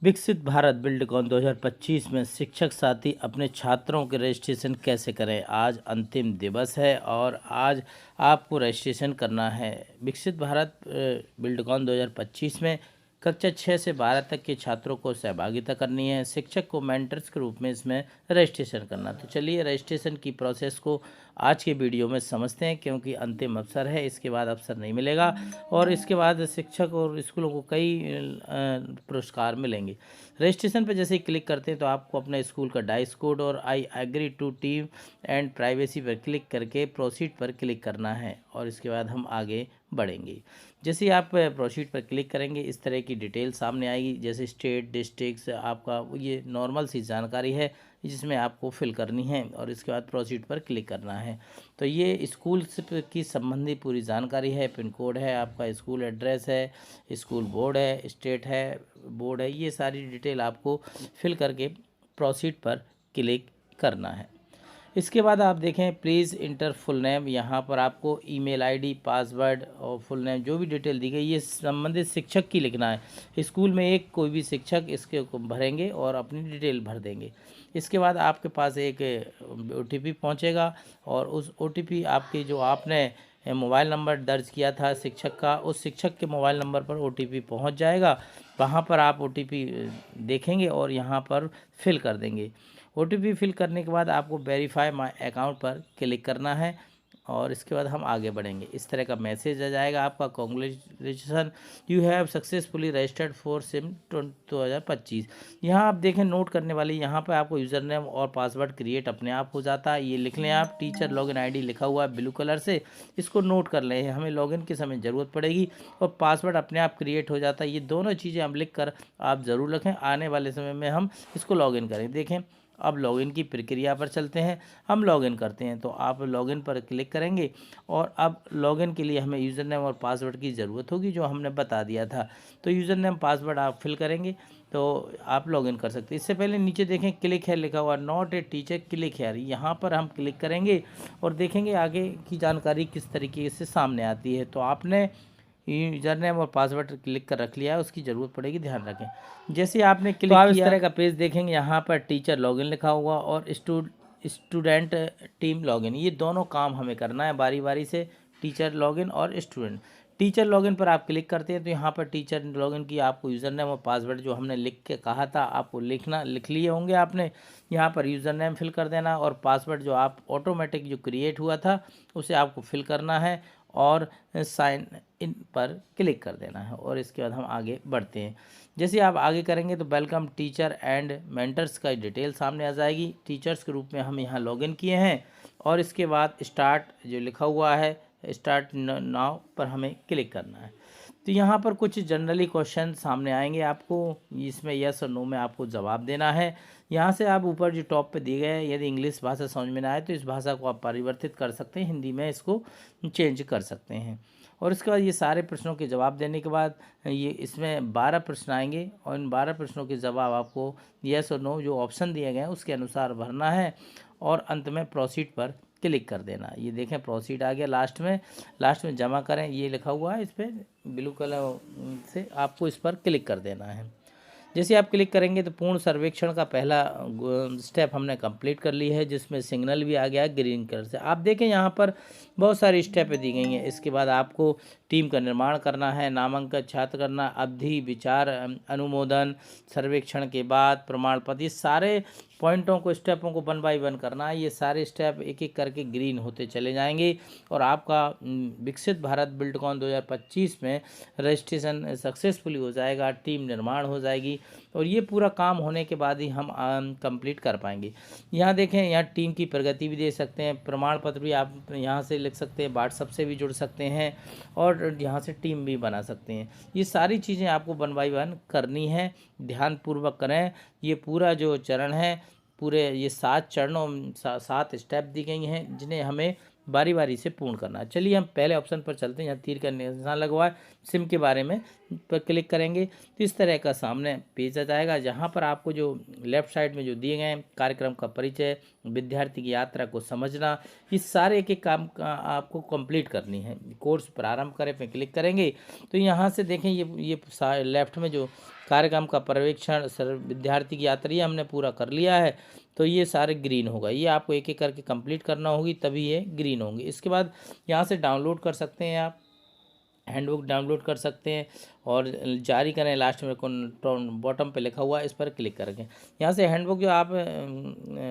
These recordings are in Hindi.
विकसित भारत बिल्डकॉन 2025 में शिक्षक साथी अपने छात्रों के रजिस्ट्रेशन कैसे करें। आज अंतिम दिवस है और आज आपको रजिस्ट्रेशन करना है। विकसित भारत बिल्डकॉन 2025 में कक्षा 6 से 12 तक के छात्रों को सहभागिता करनी है। शिक्षक को मेंटर्स के रूप में इसमें रजिस्ट्रेशन करना। तो चलिए रजिस्ट्रेशन की प्रोसेस को आज के वीडियो में समझते हैं, क्योंकि अंतिम अवसर है, इसके बाद अवसर नहीं मिलेगा और इसके बाद शिक्षक और स्कूलों को कई पुरस्कार मिलेंगे। रजिस्ट्रेशन पर जैसे ही क्लिक करते हैं तो आपको अपने स्कूल का डाइस कोड और I agree to team and privacy पर क्लिक करके प्रोसीड पर क्लिक करना है और इसके बाद हम आगे बढ़ेंगे। जैसे ही आप प्रोसीड पर क्लिक करेंगे इस तरह की डिटेल सामने आएगी, जैसे स्टेट, डिस्ट्रिक्ट, आपका ये नॉर्मल सी जानकारी है जिसमें आपको फिल करनी है और इसके बाद प्रोसीड पर क्लिक करना है। तो ये स्कूल की संबंधी पूरी जानकारी है, पिन कोड है, आपका स्कूल एड्रेस है, स्कूल बोर्ड है, स्टेट है, बोर्ड है, ये सारी डिटेल आपको फिल करके प्रोसीड पर क्लिक करना है। इसके बाद आप देखें प्लीज़ इंटर फुल नेम, यहाँ पर आपको ईमेल आईडी, पासवर्ड और फुल नेम जो भी डिटेल दी गई ये संबंधित शिक्षक की लिखना है। स्कूल में एक कोई भी शिक्षक इसके को भरेंगे और अपनी डिटेल भर देंगे। इसके बाद आपके पास एक OTP पहुँचेगा और उस OTP आपकी जो आपने मोबाइल नंबर दर्ज किया था शिक्षक का, उस शिक्षक के मोबाइल नंबर पर OTP पहुँच जाएगा। वहाँ पर आप OTP देखेंगे और यहाँ पर फिल कर देंगे। OTP फिल करने के बाद आपको वेरीफाई माय अकाउंट पर क्लिक करना है और इसके बाद हम आगे बढ़ेंगे। इस तरह का मैसेज आ जाएगा आपका, congratulation you have successfully registered for SIM 2025। यहाँ आप देखें नोट करने वाली, यहाँ पर आपको यूज़र नेम और पासवर्ड क्रिएट अपने आप हो जाता है। ये लिख लें आप, टीचर लॉगिन ID लिखा हुआ है ब्लू कलर से, इसको नोट कर लें, हमें लॉगिन के समय ज़रूरत पड़ेगी और पासवर्ड अपने आप क्रिएट हो जाता है। ये दोनों चीज़ें हम लिख कर आप ज़रूर रखें, आने वाले समय में हम इसको लॉगिन करें। देखें अब लॉगिन की प्रक्रिया पर चलते हैं, हम लॉगिन करते हैं। तो आप लॉगिन पर क्लिक करेंगे और अब लॉगिन के लिए हमें यूज़र नेम और पासवर्ड की ज़रूरत होगी जो हमने बता दिया था। तो यूज़र नेम पासवर्ड आप फिल करेंगे तो आप लॉगिन कर सकते हैं। इससे पहले नीचे देखें क्लिक है लिखा हुआ, नॉट ए टीचर क्लिक है, यहाँ पर हम क्लिक करेंगे और देखेंगे आगे की जानकारी किस तरीके से सामने आती है। तो आपने यूजर नेम और पासवर्ड क्लिक कर रख लिया है, उसकी ज़रूरत पड़ेगी, ध्यान रखें। जैसे आपने क्लिक किया तो आप इस तरह का पेज देखेंगे, यहाँ पर टीचर लॉगिन लिखा हुआ और स्टूडेंट टीम लॉगिन, ये दोनों काम हमें करना है बारी बारी से, टीचर लॉगिन और स्टूडेंट। टीचर लॉगिन पर आप क्लिक करते हैं तो यहाँ पर टीचर लॉगिन की आपको यूज़र नेम और पासवर्ड जो हमने लिख के कहा था आपको लिख लिए होंगे आपने, यहाँ पर यूज़र नेम फिल कर देना और पासवर्ड जो आप ऑटोमेटिक जो क्रिएट हुआ था उसे आपको फिल करना है और साइन इन पर क्लिक कर देना है और इसके बाद हम आगे बढ़ते हैं। जैसे आप आगे करेंगे तो वेलकम टीचर एंड मेंटर्स का डिटेल सामने आ जाएगी। टीचर्स के रूप में हम यहाँ लॉगिन किए हैं और इसके बाद स्टार्ट जो लिखा हुआ है, स्टार्ट नाउ पर हमें क्लिक करना है। तो यहाँ पर कुछ जनरली क्वेश्चन सामने आएंगे, आपको इसमें यस और नो में आपको जवाब देना है। यहाँ से आप ऊपर जो टॉप पे दिए गए हैं, यदि इंग्लिश भाषा समझ में ना आए तो इस भाषा को आप परिवर्तित कर सकते हैं, हिंदी में इसको चेंज कर सकते हैं। और इसके बाद ये सारे प्रश्नों के जवाब देने के बाद ये इसमें 12 प्रश्न आएंगे और इन 12 प्रश्नों के जवाब आपको यस और नो जो ऑप्शन दिए गए हैं उसके अनुसार भरना है और अंत में प्रोसीड पर क्लिक कर देना। ये देखें प्रोसीड आ गया, लास्ट में जमा करें ये लिखा हुआ है, इस पर ब्लू कलर से आपको इस पर क्लिक कर देना है। जैसे आप क्लिक करेंगे तो पूर्ण सर्वेक्षण का पहला स्टेप हमने कंप्लीट कर ली है, जिसमें सिग्नल भी आ गया है ग्रीन कलर से। आप देखें यहाँ पर बहुत सारी स्टेपें दी गई हैं। इसके बाद आपको टीम का निर्माण करना है, नामांकन छात्र करना, अवधि, विचार, अनुमोदन, सर्वेक्षण के बाद प्रमाण पत्र, ये सारे पॉइंटों को, स्टेपों को 1 बाय 1 करना है। ये सारे स्टेप एक एक करके ग्रीन होते चले जाएंगे और आपका विकसित भारत बिल्डकॉन 2025 में रजिस्ट्रेशन सक्सेसफुली हो जाएगा, टीम निर्माण हो जाएगी और ये पूरा काम होने के बाद ही हम कंप्लीट कर पाएंगे। यहाँ देखें, यहाँ टीम की प्रगति भी दे सकते हैं, प्रमाण पत्र भी आप यहाँ से लिख सकते हैं, व्हाट्सएप से भी जुड़ सकते हैं और यहाँ से टीम भी बना सकते हैं। ये सारी चीज़ें आपको 1 बाय 1 करनी है, ध्यानपूर्वक करें। ये पूरा जो चरण है, पूरे ये 7 चरणों 7 स्टेप दी गई हैं जिन्हें हमें बारी बारी से पूर्ण करना है। चलिए हम पहले ऑप्शन पर चलते हैं, यहाँ तीर का निशान लगा हुआ है, सिम के बारे में पर क्लिक करेंगे तो इस तरह का सामने पेज आ जाएगा, जहाँ पर आपको जो लेफ्ट साइड में जो दिए गए हैं, कार्यक्रम का परिचय, विद्यार्थी की यात्रा को समझना, ये सारे एक एक काम आपको कंप्लीट करनी है। कोर्स प्रारंभ करें पे क्लिक करेंगे तो यहाँ से देखें ये लेफ्ट में जो कार्यक्रम का पर्यवेक्षण, विद्यार्थी की यात्रा, ये हमने पूरा कर लिया है। तो ये सारे ग्रीन होगा। ये आपको एक एक करके कंप्लीट करना होगी, तभी ये ग्रीन होंगे। इसके बाद यहाँ से डाउनलोड कर सकते हैं आप, हैंडबुक डाउनलोड कर सकते हैं और जारी करें। लास्ट में बॉटम पे लिखा हुआ है, इस पर क्लिक करेंगे। यहाँ से हैंडबुक जो आप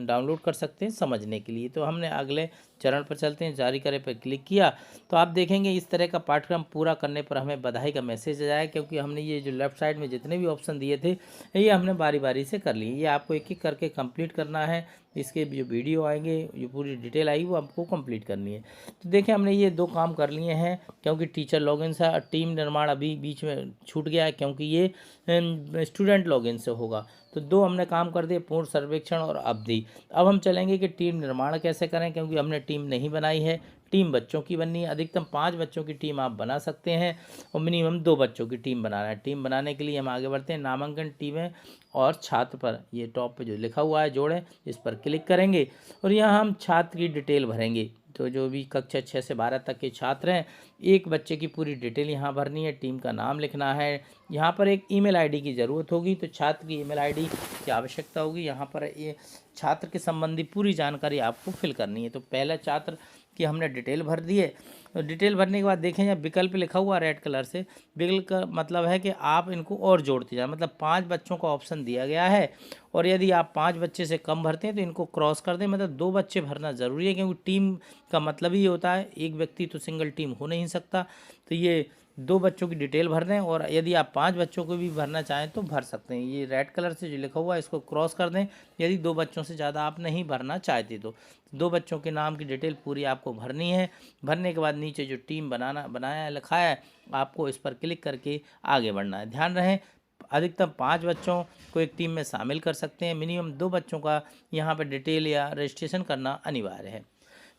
डाउनलोड कर सकते हैं समझने के लिए। तो हमने अगले चरण पर चलते हैं, जारी करें पर क्लिक किया तो आप देखेंगे इस तरह का पाठ्यक्रम पूरा करने पर हमें बधाई का मैसेज आ जाए, क्योंकि हमने ये जो लेफ्ट साइड में जितने भी ऑप्शन दिए थे ये हमने बारी बारी से कर लिए। ये आपको एक एक करके कंप्लीट करना है। इसके जो वीडियो आएंगे, जो पूरी डिटेल आएगी वो आपको कंप्लीट करनी है। तो देखिए हमने ये 2 काम कर लिए हैं, क्योंकि टीचर लॉगिन से टीम निर्माण अभी बीच में छूट गया है, क्योंकि ये स्टूडेंट लॉगिन से होगा। तो 2 हमने काम कर दिए, पूर्ण सर्वेक्षण और अवधि। अब हम चलेंगे कि टीम निर्माण कैसे करें, क्योंकि हमने टीम नहीं बनाई है। टीम बच्चों की बननी है। अधिकतम 5 बच्चों की टीम आप बना सकते हैं और मिनिमम 2 बच्चों की टीम बनाना है। टीम बनाने के लिए हम आगे बढ़ते हैं। नामांकन टीमें और छात्र पर, ये टॉप पे जो लिखा हुआ है जोड़ें, इस पर क्लिक करेंगे और यहाँ हम छात्र की डिटेल भरेंगे। तो जो भी कक्षा 6 से 12 तक के छात्र हैं, एक बच्चे की पूरी डिटेल यहाँ भरनी है। टीम का नाम लिखना है। यहाँ पर एक ईमेल आईडी की ज़रूरत होगी, तो छात्र की ईमेल आईडी की आवश्यकता होगी। यहाँ पर ये छात्र के संबंधी पूरी जानकारी आपको फिल करनी है। तो पहला छात्र की हमने डिटेल भर दी है। तो डिटेल भरने के बाद देखें यहाँ विकल्प लिखा हुआ रेड कलर से, विकल्प का मतलब है कि आप इनको और जोड़ते जाए, मतलब 5 बच्चों का ऑप्शन दिया गया है और यदि आप 5 बच्चे से कम भरते हैं तो इनको क्रॉस कर दें, मतलब 2 बच्चे भरना ज़रूरी है, क्योंकि टीम का मतलब ही होता है, एक व्यक्ति तो सिंगल टीम हो नहीं सकता। तो ये 2 बच्चों की डिटेल भर दें और यदि आप 5 बच्चों को भी भरना चाहें तो भर सकते हैं। ये रेड कलर से जो लिखा हुआ है इसको क्रॉस कर दें, यदि 2 बच्चों से ज़्यादा आप नहीं भरना चाहते तो। 2 बच्चों के नाम की डिटेल पूरी आपको भरनी है। भरने के बाद नीचे जो टीम बनाया लिखा है, आपको इस पर क्लिक करके आगे बढ़ना है। ध्यान रहे अधिकतम 5 बच्चों को एक टीम में शामिल कर सकते हैं। मिनिमम 2 बच्चों का यहाँ पर डिटेल या रजिस्ट्रेशन करना अनिवार्य है।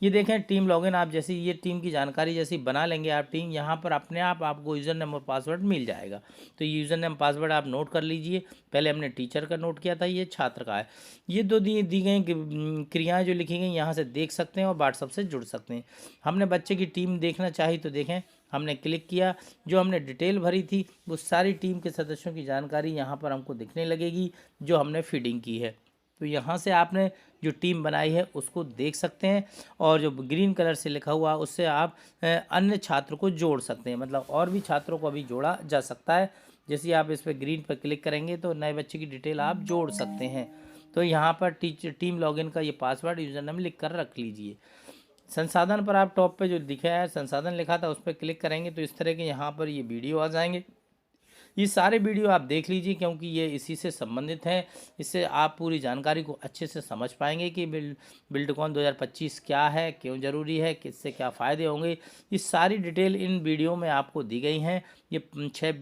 ये देखें टीम लॉगिन, आप जैसी ये टीम की जानकारी जैसी बना लेंगे आप टीम, यहाँ पर अपने आप आपको यूज़र नेम और पासवर्ड मिल जाएगा। तो ये यूज़र नेम पासवर्ड आप नोट कर लीजिए। पहले हमने टीचर का नोट किया था, ये छात्र का है। ये 2 दी गई क्रियाएं जो लिखी गई यहाँ से देख सकते हैं और व्हाट्सएप से जुड़ सकते हैं। हमने बच्चे की टीम देखना चाहिए तो देखें, हमने क्लिक किया, जो हमने डिटेल भरी थी वो सारी टीम के सदस्यों की जानकारी यहाँ पर हमको दिखने लगेगी जो हमने फीडिंग की है। तो यहाँ से आपने जो टीम बनाई है उसको देख सकते हैं और जो ग्रीन कलर से लिखा हुआ उससे आप अन्य छात्र को जोड़ सकते हैं, मतलब और भी छात्रों को अभी जोड़ा जा सकता है। जैसे आप इस पर ग्रीन पर क्लिक करेंगे तो नए बच्चे की डिटेल आप जोड़ सकते हैं। तो यहाँ पर टीम लॉगिन का ये पासवर्ड यूज़र नेम लिख कर रख लीजिए। संसाधन पर आप टॉप पे जो दिखा है संसाधन लिखा था उस पर क्लिक करेंगे तो इस तरह के यहाँ पर ये वीडियो आ जाएंगे। ये सारे वीडियो आप देख लीजिए, क्योंकि ये इसी से संबंधित हैं। इससे आप पूरी जानकारी को अच्छे से समझ पाएंगे कि बिल्डकॉन 2025 क्या है, क्यों ज़रूरी है, किससे क्या फ़ायदे होंगे। ये सारी डिटेल इन वीडियो में आपको दी गई हैं। ये 6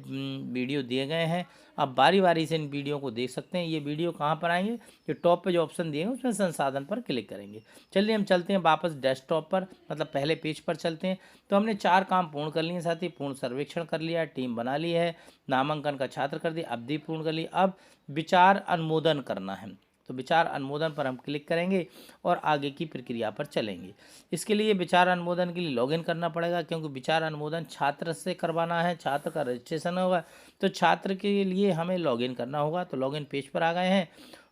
वीडियो दिए गए हैं। आप बारी बारी से इन वीडियो को देख सकते हैं। ये वीडियो कहाँ पर आएंगे, जो टॉप पे जो ऑप्शन दिए हैं उसमें संसाधन पर क्लिक करेंगे। चलिए हम चलते हैं वापस डेस्कटॉप पर, मतलब पहले पेज पर चलते हैं। तो हमने 4 काम पूर्ण कर लिए साथी, पूर्ण सर्वेक्षण कर लिया, टीम बना ली है, नामांकन का छात्र कर दिया, अवधि पूर्ण कर ली। अब विचार अनुमोदन करना है, तो विचार अनुमोदन पर हम क्लिक करेंगे और आगे की प्रक्रिया पर चलेंगे। इसके लिए विचार अनुमोदन के लिए लॉगिन करना पड़ेगा, क्योंकि विचार अनुमोदन छात्र से करवाना है, छात्र का रजिस्ट्रेशन होगा, तो छात्र के लिए हमें लॉगिन करना होगा। तो लॉगिन पेज पर आ गए हैं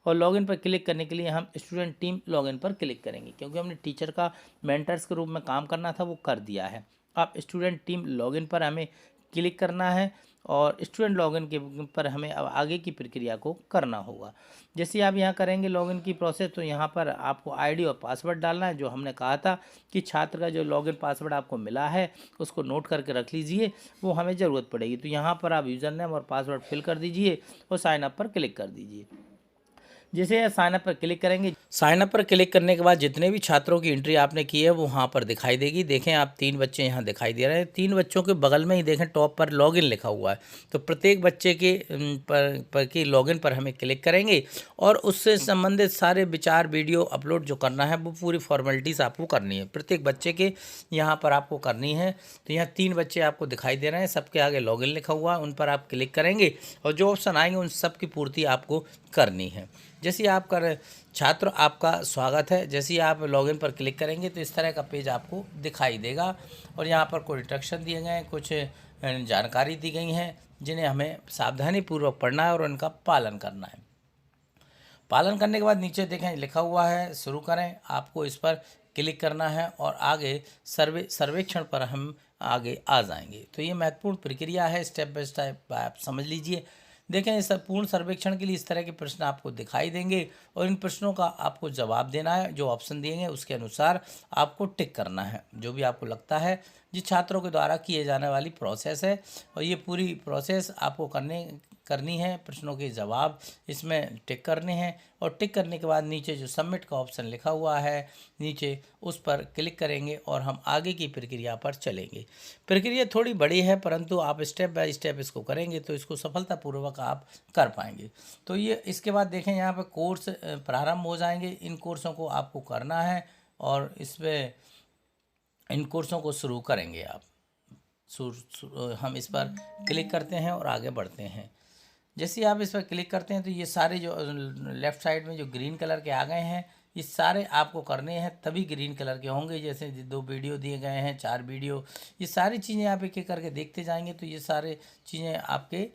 और लॉगिन पर क्लिक करने के लिए हम स्टूडेंट टीम लॉगिन पर क्लिक करेंगे, क्योंकि हमने टीचर का मेंटर्स के रूप में काम करना था वो कर दिया है। अब स्टूडेंट टीम लॉगिन पर हमें क्लिक करना है और स्टूडेंट लॉगिन के पर हमें अब आगे की प्रक्रिया को करना होगा। जैसे आप यहाँ करेंगे लॉगिन की प्रोसेस, तो यहाँ पर आपको आईडी और पासवर्ड डालना है। जो हमने कहा था कि छात्र का जो लॉगिन पासवर्ड आपको मिला है उसको नोट करके रख लीजिए, वो हमें ज़रूरत पड़ेगी। तो यहाँ पर आप यूज़र नेम और पासवर्ड फिल कर दीजिए और साइन अप पर क्लिक कर दीजिए। जैसे साइन अप पर क्लिक करेंगे, साइन अप पर क्लिक करने के बाद जितने भी छात्रों की एंट्री आपने की है वो वहाँ पर दिखाई देगी। देखें आप 3 बच्चे यहाँ दिखाई दे रहे हैं। 3 बच्चों के बगल में ही देखें टॉप पर लॉगिन लिखा हुआ है। तो प्रत्येक बच्चे के पर की लॉगिन पर हमें क्लिक करेंगे और उससे संबंधित सारे विचार वीडियो अपलोड जो करना है वो पूरी फॉर्मेलिटीज़ आपको करनी है, प्रत्येक बच्चे के यहाँ पर आपको करनी है। तो यहाँ 3 बच्चे आपको दिखाई दे रहे हैं, सबके आगे लॉगिन लिखा हुआ है, उन पर आप क्लिक करेंगे और जो ऑप्शन आएंगे उन सब की पूर्ति आपको करनी है। जैसे आप कर छात्र आपका स्वागत है, जैसे आप लॉगिन पर क्लिक करेंगे तो इस तरह का पेज आपको दिखाई देगा और यहाँ पर कोई इंस्ट्रक्शन दिए गए हैं, कुछ जानकारी दी गई हैं जिन्हें हमें सावधानीपूर्वक पढ़ना है और उनका पालन करना है। पालन करने के बाद नीचे देखें लिखा हुआ है शुरू करें, आपको इस पर क्लिक करना है और आगे सर्वेक्षण पर हम आगे आ जाएंगे। तो ये महत्वपूर्ण प्रक्रिया है, स्टेप बाय स्टेप आप समझ लीजिए। देखें इस पूर्ण सर्वेक्षण के लिए इस तरह के प्रश्न आपको दिखाई देंगे और इन प्रश्नों का आपको जवाब देना है। जो ऑप्शन दिए गए उसके अनुसार आपको टिक करना है जो भी आपको लगता है जिस छात्रों के द्वारा किए जाने वाली प्रोसेस है। और ये पूरी प्रोसेस आपको करनी है। प्रश्नों के जवाब इसमें टिक करने हैं और टिक करने के बाद नीचे जो सबमिट का ऑप्शन लिखा हुआ है नीचे उस पर क्लिक करेंगे और हम आगे की प्रक्रिया पर चलेंगे। प्रक्रिया थोड़ी बड़ी है परंतु आप स्टेप बाय स्टेप इसको करेंगे तो इसको सफलतापूर्वक आप कर पाएंगे। तो ये इसके बाद देखें यहाँ पर कोर्स प्रारंभ हो जाएंगे। इन कोर्सों को आपको करना है और इसमें इन कोर्सों को शुरू करेंगे आप। हम इस पर क्लिक करते हैं और आगे बढ़ते हैं। जैसे आप इस पर क्लिक करते हैं तो ये सारे जो लेफ़्ट साइड में जो ग्रीन कलर के आ गए हैं ये सारे आपको करने हैं तभी ग्रीन कलर के होंगे। जैसे 2 वीडियो दिए गए हैं, 4 वीडियो, ये सारी चीज़ें आप एक एक करके देखते जाएंगे तो ये सारे चीज़ें आपके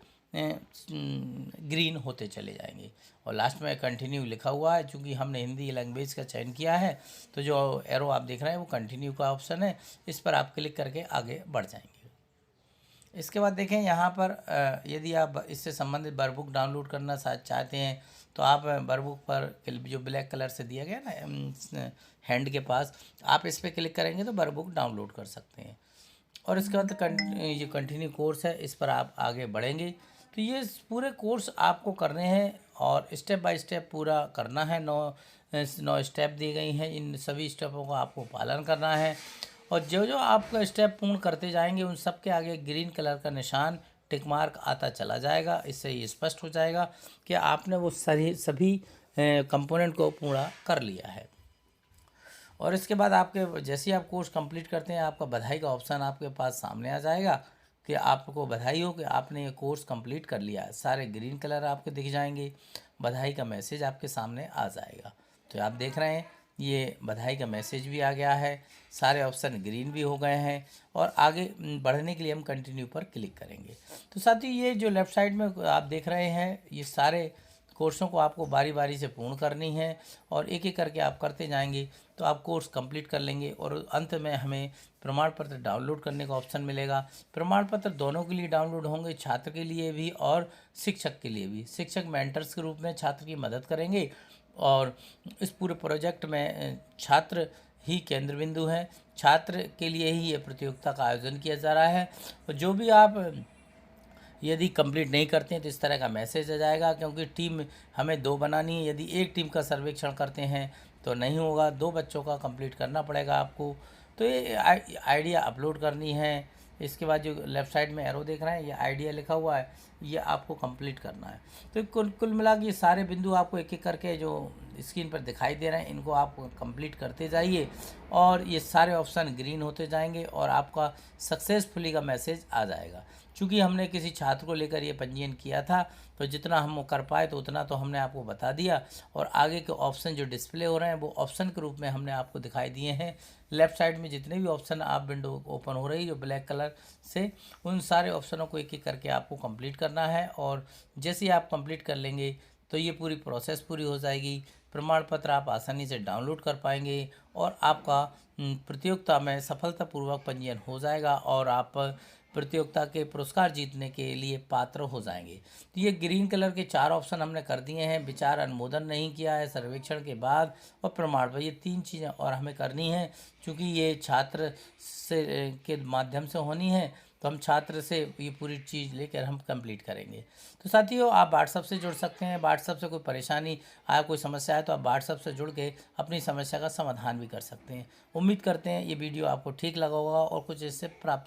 ग्रीन होते चले जाएंगे। और लास्ट में कंटिन्यू लिखा हुआ है। चूँकि हमने हिंदी लैंग्वेज का चयन किया है तो जो एरो आप देख रहे हैं वो कंटिन्यू का ऑप्शन है, इस पर आप क्लिक करके आगे बढ़ जाएंगे। इसके बाद देखें यहाँ पर यदि आप इससे संबंधित वर्कबुक डाउनलोड करना चाहते हैं तो आप वर्कबुक पर जो ब्लैक कलर से दिया गया ना हैंड के पास, आप इस पर क्लिक करेंगे तो वर्कबुक डाउनलोड कर सकते हैं। और इसके बाद ये कंटिन्यू कोर्स है, इस पर आप आगे बढ़ेंगे। तो ये पूरे कोर्स आपको करने हैं और स्टेप बाय स्टेप पूरा करना है। 9 स्टेप दी गई हैं, इन सभी स्टेपों का आपको पालन करना है। और जो जो आप स्टेप पूर्ण करते जाएंगे उन सब के आगे ग्रीन कलर का निशान टिक मार्क आता चला जाएगा। इससे ये स्पष्ट हो जाएगा कि आपने वो सभी कंपोनेंट को पूरा कर लिया है। और इसके बाद आपके जैसे ही आप कोर्स कंप्लीट करते हैं आपका बधाई का ऑप्शन आपके पास सामने आ जाएगा कि आपको बधाई हो कि आपने ये कोर्स कंप्लीट कर लिया है। सारे ग्रीन कलर आपके दिख जाएंगे, बधाई का मैसेज आपके सामने आ जाएगा। तो आप देख रहे हैं ये बधाई का मैसेज भी आ गया है, सारे ऑप्शन ग्रीन भी हो गए हैं। और आगे बढ़ने के लिए हम कंटिन्यू पर क्लिक करेंगे। तो साथ ही ये जो लेफ़्ट साइड में आप देख रहे हैं ये सारे कोर्सों को आपको बारी बारी से पूर्ण करनी है और एक एक करके आप करते जाएंगे तो आप कोर्स कंप्लीट कर लेंगे। और अंत में हमें प्रमाण पत्र डाउनलोड करने का ऑप्शन मिलेगा। प्रमाण पत्र दोनों के लिए डाउनलोड होंगे, छात्र के लिए भी और शिक्षक के लिए भी। शिक्षक मेंटर्स के रूप में छात्र की मदद करेंगे और इस पूरे प्रोजेक्ट में छात्र ही केंद्र बिंदु हैं। छात्र के लिए ही ये प्रतियोगिता का आयोजन किया जा रहा है। और जो भी आप यदि कंप्लीट नहीं करते हैं तो इस तरह का मैसेज आ जाएगा, क्योंकि टीम हमें 2 बनानी है। यदि एक टीम का सर्वेक्षण करते हैं तो नहीं होगा, 2 बच्चों का कंप्लीट करना पड़ेगा आपको। तो ये आइडिया अपलोड करनी है। इसके बाद जो लेफ़्ट साइड में एरो देख रहे हैं ये आइडिया लिखा हुआ है, ये आपको कंप्लीट करना है। तो कुल मिला के ये सारे बिंदु आपको एक एक करके जो स्क्रीन पर दिखाई दे रहे हैं इनको आप कंप्लीट करते जाइए और ये सारे ऑप्शन ग्रीन होते जाएंगे और आपका सक्सेसफुली का मैसेज आ जाएगा। चूँकि हमने किसी छात्र को लेकर ये पंजीयन किया था तो जितना हम कर पाए तो उतना तो हमने आपको बता दिया। और आगे के ऑप्शन जो डिस्प्ले हो रहे हैं वो ऑप्शन के रूप में हमने आपको दिखाई दिए हैं। लेफ़्ट साइड में जितने भी ऑप्शन आप विंडो ओपन हो रही है जो ब्लैक कलर से, उन सारे ऑप्शनों को एक एक करके आपको कंप्लीट करना है। और जैसे ही आप कंप्लीट कर लेंगे तो ये पूरी प्रोसेस पूरी हो जाएगी। प्रमाण पत्र आप आसानी से डाउनलोड कर पाएंगे और आपका प्रतियोगिता में सफलतापूर्वक पंजीयन हो जाएगा और आप प्रतियोगिता के पुरस्कार जीतने के लिए पात्र हो जाएंगे। तो ये ग्रीन कलर के 4 ऑप्शन हमने कर दिए हैं। विचार अनुमोदन नहीं किया है सर्वेक्षण के बाद और प्रमाण पत्र, ये 3 चीज़ें और हमें करनी है। क्योंकि ये छात्र से के माध्यम से होनी है तो हम छात्र से ये पूरी चीज़ लेकर हम कंप्लीट करेंगे। तो साथियों आप व्हाट्सएप से जुड़ सकते हैं। व्हाट्सएप से कोई परेशानी आया, कोई समस्या है तो आप व्हाट्सएप से जुड़ के अपनी समस्या का समाधान भी कर सकते हैं। उम्मीद करते हैं ये वीडियो आपको ठीक लगा होगा और कुछ इससे प्राप्त